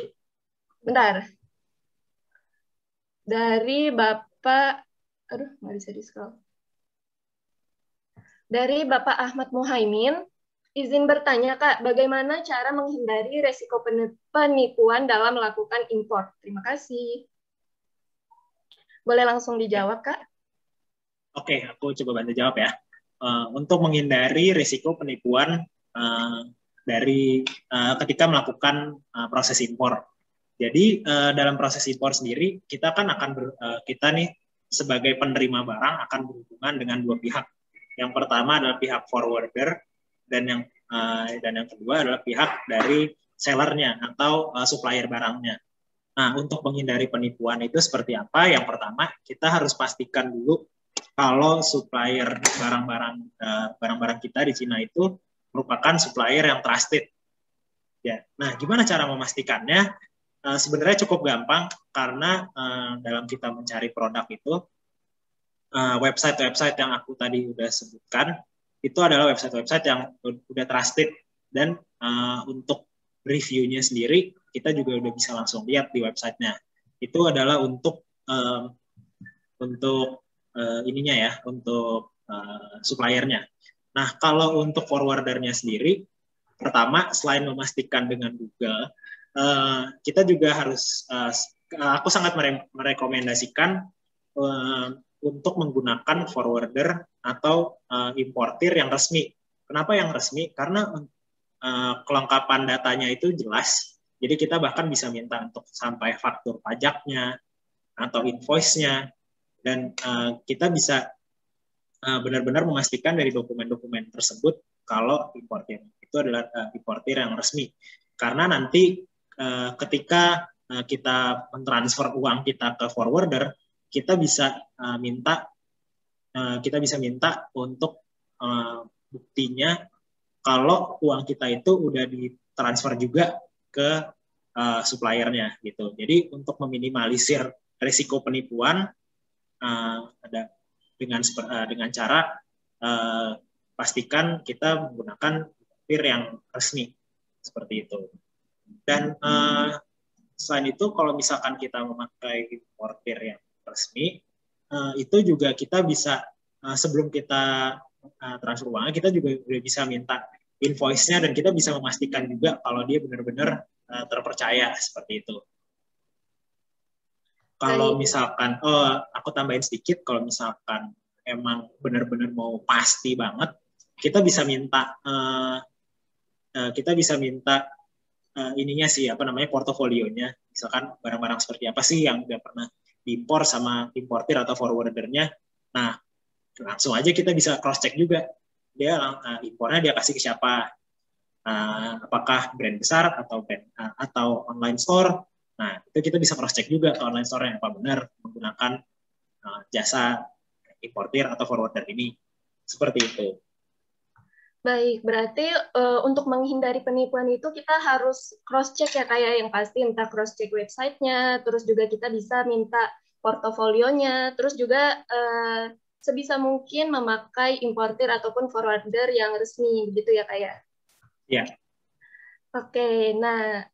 Bapak, aduh, nggak bisa di-scroll. Dari Bapak Ahmad Muhaimin, izin bertanya Kak, bagaimana cara menghindari resiko penipuan dalam melakukan impor? Terima kasih. Boleh langsung dijawab Kak? Oke, aku coba bantu jawab ya. Untuk menghindari risiko penipuan dari ketika melakukan proses impor. Jadi dalam proses impor sendiri kita kan akan kita nih sebagai penerima barang akan berhubungan dengan dua pihak. Yang pertama adalah pihak forwarder dan yang kedua adalah pihak dari sellernya atau supplier barangnya. Nah, untuk menghindari penipuan itu seperti apa? Yang pertama, kita harus pastikan dulu kalau supplier barang-barang kita di Cina itu merupakan supplier yang trusted. Ya. Nah, gimana cara memastikannya? Sebenarnya cukup gampang karena dalam kita mencari produk itu website-website yang aku tadi udah sebutkan itu adalah website-website yang udah trusted dan untuk reviewnya sendiri kita juga udah bisa langsung lihat di websitenya. Itu adalah untuk ininya ya, untuk suppliernya. Nah, kalau untuk forwardernya sendiri, pertama selain memastikan dengan Google, kita juga harus, aku sangat merekomendasikan untuk menggunakan forwarder atau importir yang resmi. Kenapa yang resmi? Karena kelengkapan datanya itu jelas. Jadi kita bahkan bisa minta untuk sampai faktur pajaknya atau invoice-nya, dan kita bisa benar-benar memastikan dari dokumen-dokumen tersebut kalau importir itu adalah importir yang resmi. Karena nanti ketika kita mentransfer uang kita ke forwarder, kita bisa minta untuk buktinya kalau uang kita itu udah ditransfer juga ke suppliernya gitu. Jadi untuk meminimalisir risiko penipuan ada dengan cara pastikan kita menggunakan importir yang resmi seperti itu. Dan selain itu kalau misalkan kita memakai importir yang resmi, itu juga kita bisa sebelum kita transfer uangnya, kita juga bisa minta invoice-nya dan kita bisa memastikan juga kalau dia benar-benar terpercaya seperti itu. Kalau misalkan, aku tambahin sedikit, kalau misalkan emang benar-benar mau pasti banget, kita bisa minta ininya sih, portofolionya. Misalkan barang-barang seperti apa sih yang udah pernah diimpor sama importir atau forwardernya. Nah, langsung aja kita bisa cross-check juga. Dia impornya dia kasih ke siapa. Apakah brand besar atau online store. Nah, itu kita bisa cross-check juga ke online store yang apa benar menggunakan jasa importir atau forwarder ini. Seperti itu. Baik, berarti untuk menghindari penipuan itu kita harus cross-check ya kayak yang pasti, entah cross-check websitenya, terus juga kita bisa minta portofolionya, terus juga sebisa mungkin memakai importir ataupun forwarder yang resmi, begitu ya Kak ya? Ya. Oke, nah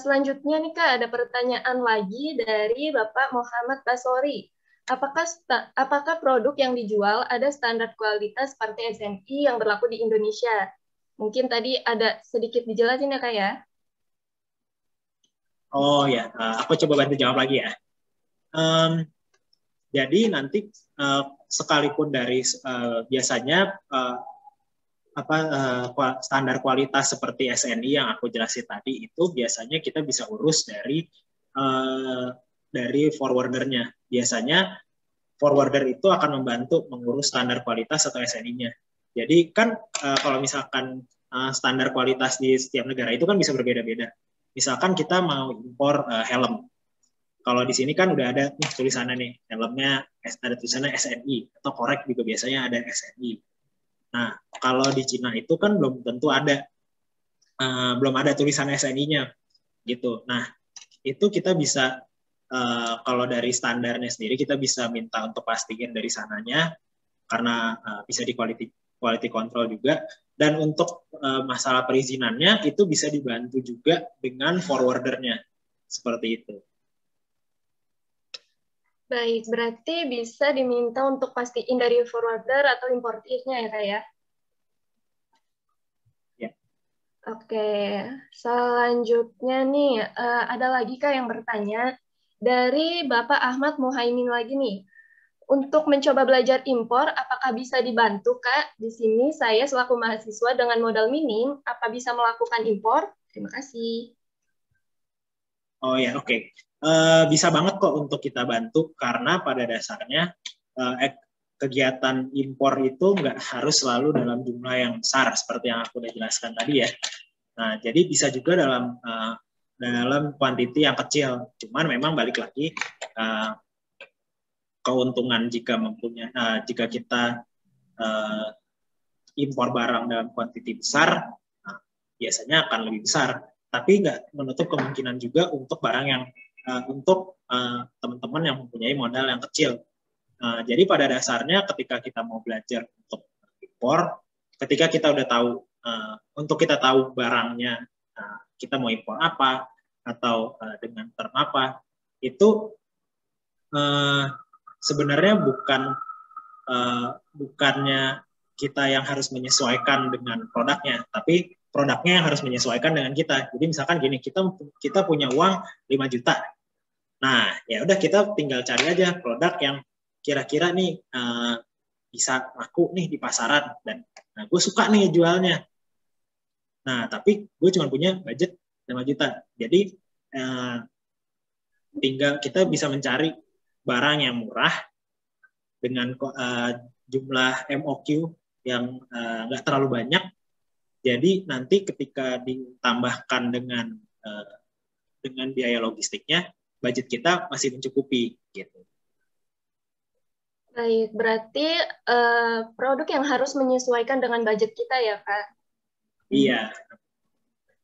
selanjutnya nih Kak, ada pertanyaan lagi dari Bapak Muhammad Basori. Apakah produk yang dijual ada standar kualitas seperti SNI yang berlaku di Indonesia? Mungkin tadi ada sedikit dijelasin ya Kak ya? Oh ya, aku coba bantu jawab lagi ya. Jadi nanti sekalipun dari biasanya standar kualitas seperti SNI yang aku jelasin tadi itu biasanya kita bisa urus dari dari forwardernya. Biasanya forwarder itu akan membantu mengurus standar kualitas atau SNI-nya. Jadi kan kalau misalkan standar kualitas di setiap negara itu kan bisa berbeda-beda. Misalkan kita mau impor helm. Kalau di sini kan udah ada nih tulisannya nih, helmnya ada tulisannya SNI, atau korek juga biasanya ada SNI. Nah, kalau di Cina itu kan belum tentu ada, belum ada tulisan SNI-nya gitu. Nah, itu kita bisa kalau dari standarnya sendiri kita bisa minta untuk pastiin dari sananya karena bisa di quality control juga. Dan untuk masalah perizinannya itu bisa dibantu juga dengan forwardernya seperti itu. Baik, berarti bisa diminta untuk pastiin dari forwarder atau importirnya ya Kak ya? Ya. Oke, selanjutnya nih ada lagi Kak yang bertanya dari Bapak Ahmad Muhaimin lagi nih. Untuk mencoba belajar impor, apakah bisa dibantu Kak? Di sini saya selaku mahasiswa dengan modal minim, apa bisa melakukan impor? Terima kasih. Oh ya, oke. Bisa banget kok untuk kita bantu karena pada dasarnya kegiatan impor itu nggak harus selalu dalam jumlah yang besar seperti yang aku udah jelaskan tadi ya. Nah, jadi bisa juga dalam kuantiti yang kecil. Cuman memang balik lagi keuntungan jika kita impor barang dalam kuantiti besar, biasanya akan lebih besar. Tapi nggak menutup kemungkinan juga untuk barang yang untuk teman-teman yang mempunyai modal yang kecil. Jadi pada dasarnya ketika kita mau belajar untuk impor, ketika kita udah tahu untuk kita tahu barangnya kita mau impor apa atau dengan term apa, itu sebenarnya bukannya kita yang harus menyesuaikan dengan produknya, tapi produknya yang harus menyesuaikan dengan kita. Jadi misalkan gini, kita punya uang 5 juta. Nah, ya udah kita tinggal cari aja produk yang kira-kira nih bisa laku nih di pasaran dan gue suka nih jualnya. Nah, tapi gue cuma punya budget 5 juta. Jadi tinggal kita bisa mencari barang yang murah dengan jumlah MOQ yang nggak terlalu banyak. Jadi nanti ketika ditambahkan dengan biaya logistiknya, budget kita masih mencukupi gitu. Baik, berarti produk yang harus menyesuaikan dengan budget kita ya, Kak? Iya.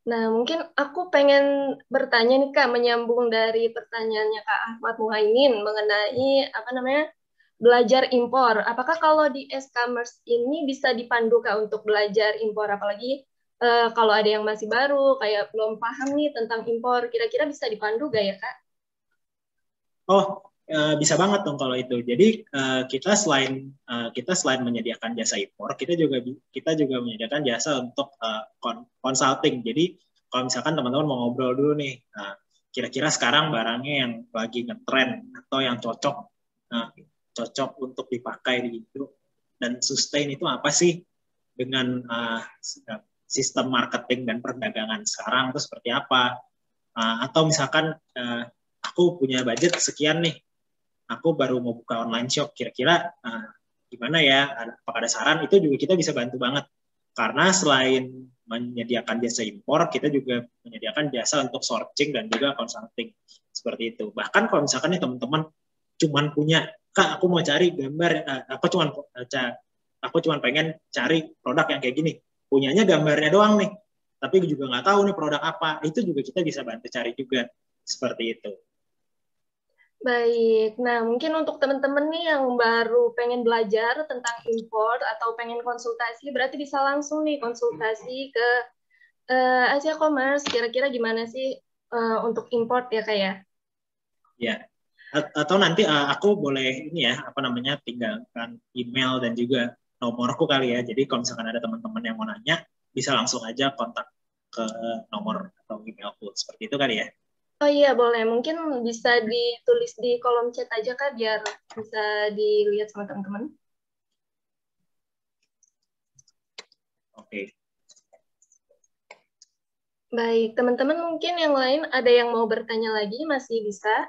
Nah, mungkin aku pengen bertanya nih, Kak, menyambung dari pertanyaannya Kak Ahmad Muhaimin mengenai, apa namanya, belajar impor. Apakah kalau di e-commerce ini bisa dipandu, Kak, untuk belajar impor? Apalagi kalau ada yang masih baru, kayak belum paham nih tentang impor, kira-kira bisa dipandu gak ya, Kak? Oh, bisa banget dong kalau itu. Jadi kita selain menyediakan jasa impor, kita juga menyediakan jasa untuk consulting. Jadi kalau misalkan teman-teman mau ngobrol dulu nih, kira-kira sekarang barangnya yang lagi ngetren atau yang cocok untuk dipakai di hidup dan sustain itu apa sih dengan sistem marketing dan perdagangan sekarang itu seperti apa? Atau misalkan aku punya budget sekian nih, aku baru mau buka online shop, kira-kira gimana ya, apakah ada saran, itu juga kita bisa bantu banget. Karena selain menyediakan jasa impor, kita juga menyediakan jasa untuk sourcing dan juga consulting, seperti itu. Bahkan kalau misalkan nih teman-teman cuman punya, Kak, aku mau cari gambar, aku cuman pengen cari produk yang kayak gini, punyanya gambarnya doang nih, tapi juga nggak tahu nih produk apa, itu juga kita bisa bantu cari juga, seperti itu. Baik, nah mungkin untuk teman-teman nih yang baru pengen belajar tentang import atau pengen konsultasi, berarti bisa langsung nih konsultasi ke Asia Commerce, kira-kira gimana sih untuk import ya Kak ya? Ya, atau nanti aku boleh ini ya, apa namanya, tinggalkan email dan juga nomorku kali ya, jadi kalau misalkan ada teman-teman yang mau nanya, bisa langsung aja kontak ke nomor atau emailku, seperti itu kali ya. Oh iya, boleh. Mungkin bisa ditulis di kolom chat aja, Kak, biar bisa dilihat sama teman-teman. Oke. Baik, teman-teman mungkin yang lain ada yang mau bertanya lagi, masih bisa.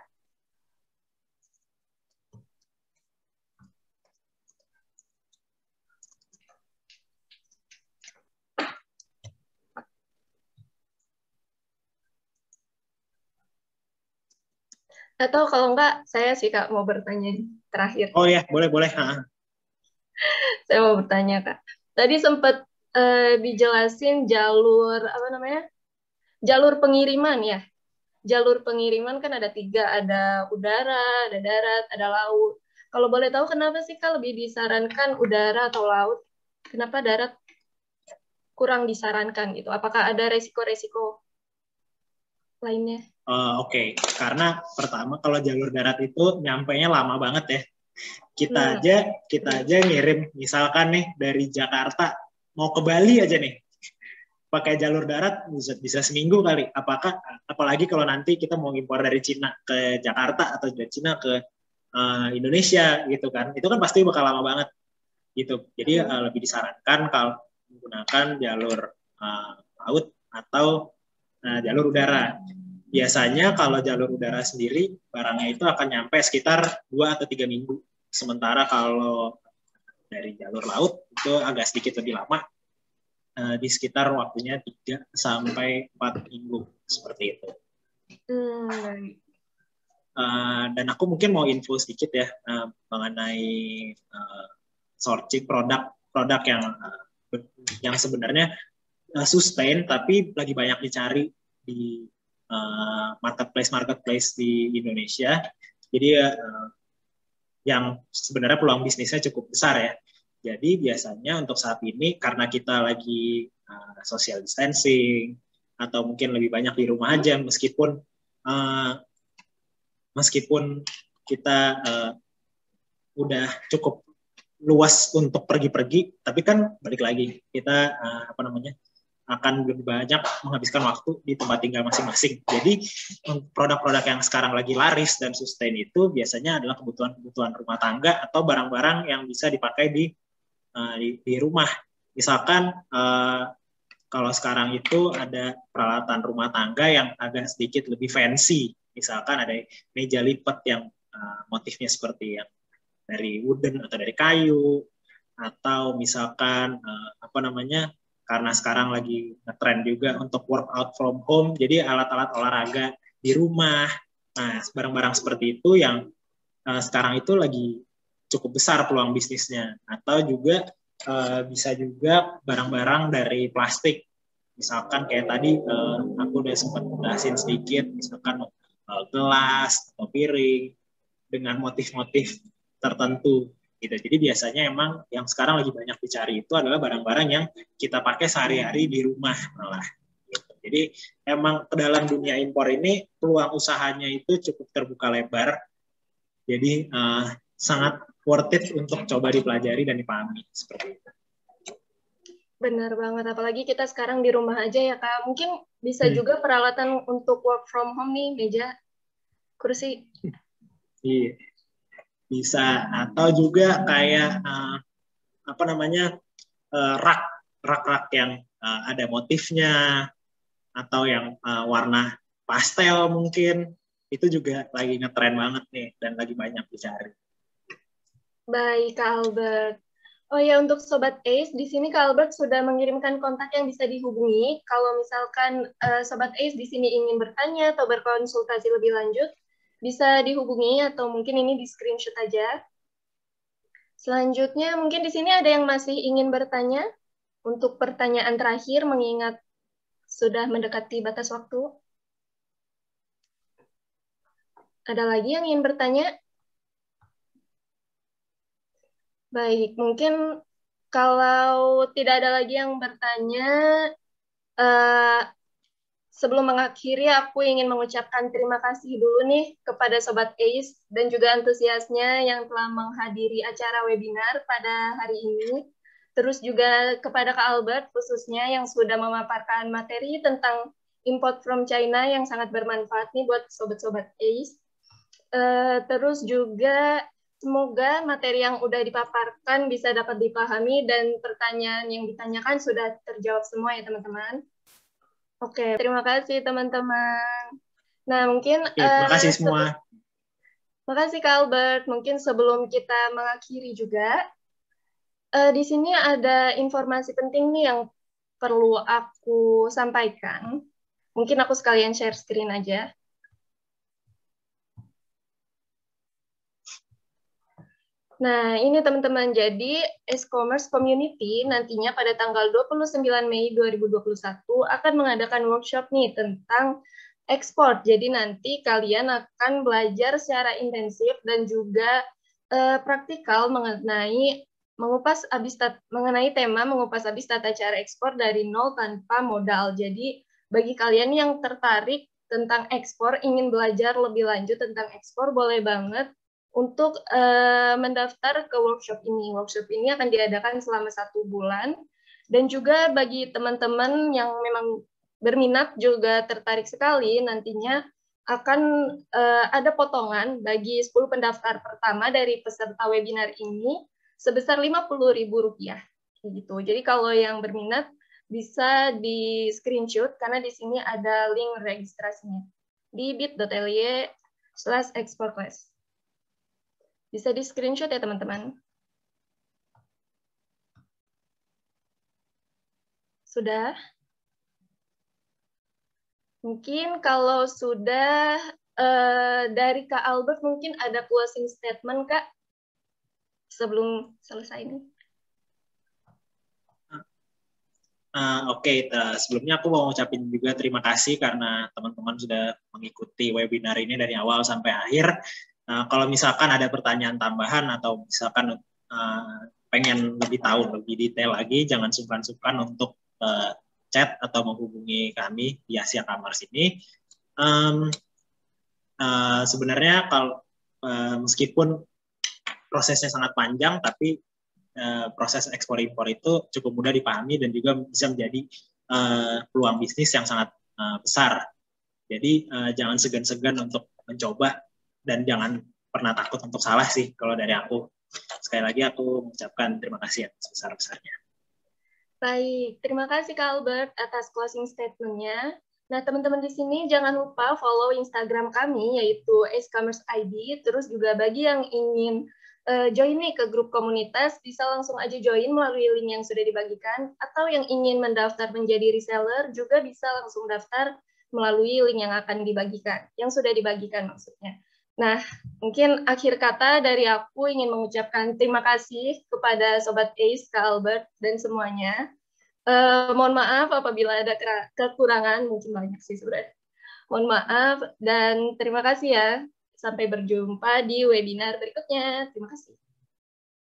Atau kalau enggak, saya sih Kak mau bertanya terakhir. Oh ya, boleh boleh. Saya mau bertanya Kak. Tadi sempat dijelasin jalur apa namanya? Jalur pengiriman ya. Jalur pengiriman kan ada tiga, ada udara, ada darat, ada laut. Kalau boleh tahu kenapa sih Kak lebih disarankan udara atau laut? Kenapa darat kurang disarankan gitu? Apakah ada resiko-resiko lainnya? Oke. Karena pertama kalau jalur darat itu nyampainya lama banget ya. Kita Hmm. aja kita aja ngirim misalkan nih dari Jakarta mau ke Bali aja nih pakai jalur darat bisa seminggu kali. Apalagi kalau nanti kita mau impor dari Cina ke Jakarta atau dari Cina ke Indonesia gitu kan, itu kan pasti bakal lama banget gitu. Jadi lebih disarankan kalau menggunakan jalur laut atau jalur udara. Biasanya kalau jalur udara sendiri barangnya itu akan nyampe sekitar 2 atau 3 minggu. Sementara kalau dari jalur laut itu agak sedikit lebih lama, di sekitar waktunya 3 sampai 4 minggu seperti itu. Dan aku mungkin mau info sedikit ya mengenai sourcing produk yang sebenarnya sustain tapi lagi banyak dicari di marketplace di Indonesia. Jadi yang sebenarnya peluang bisnisnya cukup besar ya. Jadi biasanya untuk saat ini karena kita lagi social distancing atau mungkin lebih banyak di rumah aja meskipun kita udah cukup luas untuk pergi-pergi, tapi kan balik lagi kita akan lebih banyak menghabiskan waktu di tempat tinggal masing-masing. Jadi produk-produk yang sekarang lagi laris dan sustain itu biasanya adalah kebutuhan rumah tangga atau barang-barang yang bisa dipakai di rumah. Misalkan kalau sekarang itu ada peralatan rumah tangga yang agak sedikit lebih fancy. Misalkan ada meja lipat yang motifnya seperti yang dari wooden atau dari kayu, atau misalkan karena sekarang lagi ngetrend juga untuk workout from home, jadi alat-alat olahraga di rumah. Nah, barang-barang seperti itu yang sekarang itu lagi cukup besar peluang bisnisnya. Atau juga bisa juga barang-barang dari plastik. Misalkan kayak tadi aku udah sempat jelasin sedikit, misalkan gelas atau piring dengan motif-motif tertentu gitu. Jadi biasanya emang yang sekarang lagi banyak dicari itu adalah barang-barang yang kita pakai sehari-hari di rumah malah. Gitu. Jadi emang ke dalam dunia impor ini peluang usahanya itu cukup terbuka lebar. Jadi sangat worth it untuk coba dipelajari dan dipahami seperti itu. Benar banget, apalagi kita sekarang di rumah aja ya Kak. Mungkin bisa juga peralatan untuk work from home nih, meja, kursi. Iya. Bisa, atau juga kayak rak yang ada motifnya atau yang warna pastel mungkin itu juga lagi ngetren banget nih dan lagi banyak dicari. Baik Kak Albert. Oh ya, untuk Sobat Ace, di sini Kak Albert sudah mengirimkan kontak yang bisa dihubungi. Kalau misalkan Sobat Ace di sini ingin bertanya atau berkonsultasi lebih lanjut, bisa dihubungi atau mungkin ini di screenshot aja. Selanjutnya, mungkin di sini ada yang masih ingin bertanya untuk pertanyaan terakhir mengingat sudah mendekati batas waktu. Ada lagi yang ingin bertanya? Baik, mungkin kalau tidak ada lagi yang bertanya, sebelum mengakhiri, aku ingin mengucapkan terima kasih dulu nih kepada Sobat Ace dan juga antusiasnya yang telah menghadiri acara webinar pada hari ini. Terus juga kepada Kak Albert khususnya yang sudah memaparkan materi tentang import from China yang sangat bermanfaat nih buat Sobat-Sobat Ace. Terus juga semoga materi yang udah dipaparkan bisa dapat dipahami dan pertanyaan yang ditanyakan sudah terjawab semua ya teman-teman. Oke, terima kasih teman-teman. Nah, mungkin terima kasih semua. Makasih Kak Albert. Mungkin sebelum kita mengakhiri juga, di sini ada informasi penting nih yang perlu aku sampaikan. Mungkin aku sekalian share screen aja. Nah, ini teman-teman, jadi e-commerce community nantinya pada tanggal 29 Mei 2021 akan mengadakan workshop nih tentang ekspor. Jadi nanti kalian akan belajar secara intensif dan juga praktikal mengenai mengenai tema mengupas habis tata cara ekspor dari nol tanpa modal. Jadi bagi kalian yang tertarik tentang ekspor, ingin belajar lebih lanjut tentang ekspor, boleh banget untuk mendaftar ke workshop ini. Workshop ini akan diadakan selama 1 bulan. Dan juga bagi teman-teman yang memang berminat juga tertarik sekali, nantinya akan ada potongan bagi 10 pendaftar pertama dari peserta webinar ini sebesar Rp50.000. Gitu. Jadi kalau yang berminat bisa di screenshot karena di sini ada link registrasinya di bit.ly/exportclass. Bisa di screenshot ya teman-teman. Sudah? Mungkin kalau sudah dari Kak Albert mungkin ada closing statement Kak sebelum selesai ini. Oke, sebelumnya aku mau ngucapin juga terima kasih karena teman-teman sudah mengikuti webinar ini dari awal sampai akhir. Kalau misalkan ada pertanyaan tambahan atau misalkan pengen lebih tahu lebih detail lagi, jangan sungkan-sungkan untuk chat atau menghubungi kami di Asia Commerce ini. Sebenarnya kalau meskipun prosesnya sangat panjang, tapi proses ekspor impor itu cukup mudah dipahami dan juga bisa menjadi peluang bisnis yang sangat besar. Jadi jangan segan-segan untuk mencoba dan jangan pernah takut untuk salah sih kalau dari aku. Sekali lagi aku mengucapkan terima kasih atas sebesar-besarnya. Baik, terima kasih Kak Albert atas closing statement-nya. Nah, teman-teman di sini jangan lupa follow Instagram kami, yaitu e-commerce ID. Terus juga bagi yang ingin join nih ke grup komunitas, bisa langsung aja join melalui link yang sudah dibagikan. Atau yang ingin mendaftar menjadi reseller, juga bisa langsung daftar melalui link yang akan dibagikan, yang sudah dibagikan maksudnya. Nah, mungkin akhir kata dari aku ingin mengucapkan terima kasih kepada Sobat ACE, Kak Albert, dan semuanya. Mohon maaf apabila ada kekurangan, mungkin banyak sih sebenarnya. Mohon maaf dan terima kasih ya. Sampai berjumpa di webinar berikutnya. Terima kasih.